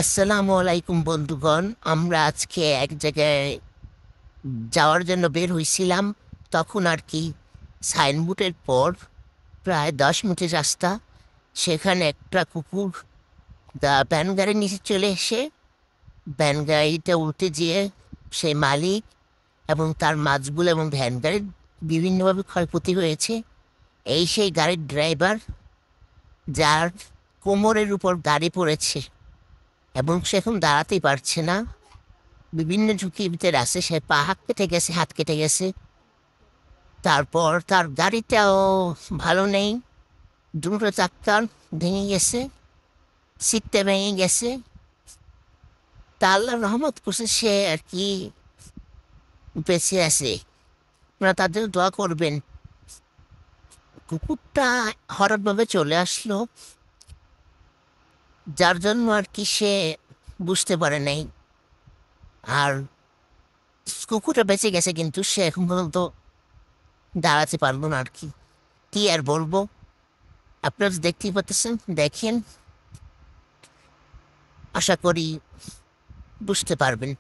আসসালামু আলাইকুম বন্ধুগণ। আমরা আজকে এক জায়গায় যাওয়ার জন্য বের হইছিলাম। তখন আর কি সাইনবোর্ডের পর প্রায় 10 মিনিটের রাস্তা, সেখানে একটা কুকুর ভ্যান গাড়ির নিচে চলে এসে ভ্যান গাড়িটা উল্টে যেয়ে সেই মালিক এবং তার মাছগুলো এবং ভ্যান গাড়ির বিভিন্নভাবে ক্ষয়ক্ষতি হয়েছে। এই সেই গাড়ির ড্রাইভার, যার কোমরের উপর গাড়ি পড়েছে এবং সে এখন দাঁড়াতেই পারছে না, বিভিন্ন ঝুঁকির ভিতরে আছে। সে পা হাত কেটে গেছে, হাত কেটে গেছে। তারপর তার গাড়িটাও ভালো নেই, দুটো চাক্কা ভেঙে গেছে, সিটটা ভেঙে গেছে। তা আল্লাহ রহমত করছে, সে আর কি বেঁচে আছে। আপনারা তাদের দোয়া করবেন। কুকুরটা হঠাৎভাবে চলে আসলো, যার জন্য আর কি সে বুঝতে পারে নাই। আর কুকুরটা বেঁচে গেছে, কিন্তু সে এখন পর্যন্ত দাঁড়াতে পারলো না আর কি। কি আর বলবো, আপনারা তো দেখতেই পাচ্ছেন, দেখেন, আশা করি বুঝতে পারবেন।